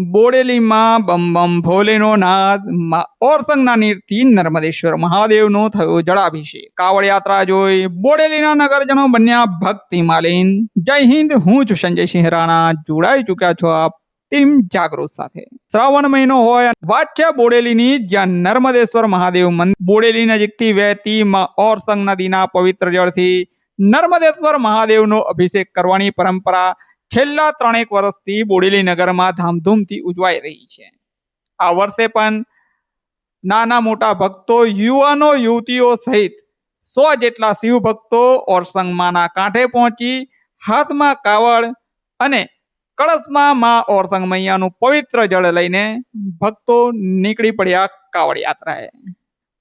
बोडेली में बम बम भोलेनो नाद ओरसंगना નીરથી નર્મદેશ્વર મહાદેવનો થયો જળાભિષેક। કાવડ યાત્રા જોઈ બોડેલીના નગરજનો બન્યા ભક્તિમાલીન। જય હિન્દ, હું છું સંજય સિંહ રાણા। જોડાઈ ચૂક્યા છો આપ ટીમ જાગૃત સાથે। શ્રાવણ મહિનો હોય, વાત છે બોડેલીની, જ્યાં નર્મદેશ્વર મહાદેવ મંદિર બોડેલી નજીકથી વહેતી ઓરસંગ નદીના પવિત્ર જળથી નર્મદેશ્વર મહાદેવનો અભિષેક કરવાની પરંપરા છેલ્લા 3 વર્ષથી બોડેલી નગરમાં ધામધૂમથી ઉજવાઈ રહી છે। આ વર્ષે પણ નાના મોટા ભક્તો, યુવાનો યુવતીઓ સહિત 100 જેટલા શિવ ભક્તો ઓરસંગ માના કાંઠે પહોંચી હાથમાં કાવડ અને કળશમાં માં ઓરસંગ મૈયાનું પવિત્ર જળ લઈને ભક્તો નીકળી પડ્યા કાવડ યાત્રાએ।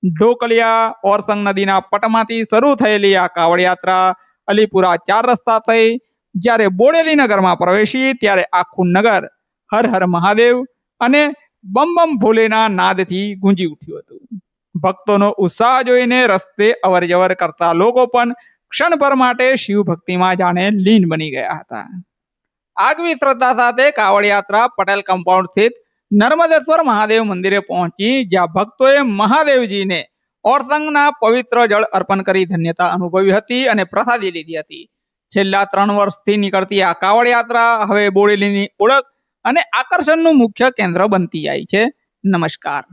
ઢોકલિયા ઓરસંગ નદીના પટમાંથી શરૂ થયેલી આ કાવડ યાત્રા અલીપુરા 4 રસ્તા થઈ જ્યારે બોડેલી નગરમાં પ્રવેશી ત્યારે આખું નગર હર હર મહાદેવ અને બમ બમ ભોલેના નાદથી ગુંજી ઉઠ્યું હતું। ભક્તોનો ઉત્સાહ જોઈને રસ્તે અવર જવર કરતા લોકો પણ ક્ષણભર માટે શિવ ભક્તિમાં જાણે લીન બની ગયા હતા। આગવી શ્રદ્ધા સાથે કાવડ યાત્રા પટેલ કમ્પાઉન્ડ સ્થિત નર્મદેશ્વર મહાદેવ મંદિરે પહોંચી, જ્યાં ભક્તોએ મહાદેવજીને ઓરસંગના પવિત્ર જળ અર્પણ કરી ધન્યતા અનુભવી હતી અને પ્રસાદી લીધી હતી। છેલ્લા 3 વર્ષથી નીકળતી આ કાવડ યાત્રા હવે બોડેલીની ઓળખ અને આકર્ષણનું મુખ્ય કેન્દ્ર બનતી જાય છે। નમસ્કાર।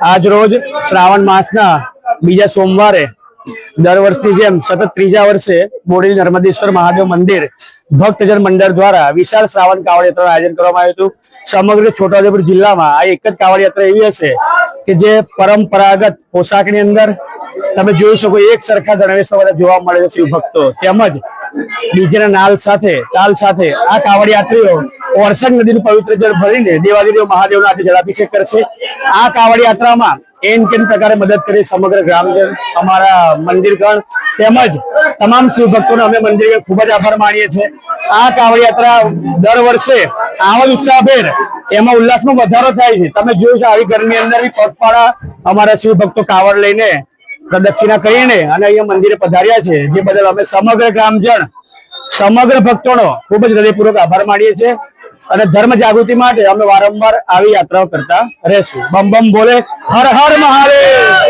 આજ રોજ શ્રાવણ માસના બીજા સોમવારે દર વર્ષની જેમ સતત 3જા વર્ષે બોડેલી નર્મદેશ્વર મહાદેવ મંદિર ભક્તજન મંડળ દ્વારા વિશાળ શ્રાવણ કાવડ યાત્રાનું આયોજન કરવામાં આવ્યું હતું। સમગ્ર છોટાઉદેપુર જિલ્લામાં આ એક જ કાવડ યાત્રા એવી હશે કે જે પરંપરાગત પોશાકની અંદર તમે જોઈ શકો એક સરખા ગણવેશમાં જોવા મળે છે શિવ ભક્તો, તેમજ ડીજેના નાલ સાથે તાલ સાથે આ કાવડ યાત્રીઓ ઓરસંગ નદીનું પવિત્ર જળ ભરીને દેવાદેવ મહાદેવનો આજે જળાભિષેક કરશે। આ કાવડ યાત્રામાં એન કેન પ્રકારે મદદ કરી સમગ્ર ગ્રામજન, અમારા મંદિરગણ તેમજ તમામ શિવ ભક્તોને અમે મંદિરે ખૂબ જ આભાર માનીએ છીએ। આ કાવડ યાત્રા દર વર્ષે આવા જ ઉત્સાહભેર એમાં ઉલ્લાસમાં વધારો થાય છે। તમે જોયું છે આવી ગરમી અંદર પગપાળા અમારા શિવ ભક્તો કાવડ લઈને પ્રદક્ષિણા કરીને અને અહીંયા મંદિરે પધાર્યા છે, જે બદલ અમે સમગ્ર ગ્રામજન, સમગ્ર ભક્તોનો ખૂબ જ હૃદયપૂર્વક આભાર માનીએ છીએ। અને ધર્મ જાગૃતિ માટે અમે વારંવાર આવી યાત્રાઓ કરતા રહેશું. બમ બમ બોલે, હર હર મહાદેવ.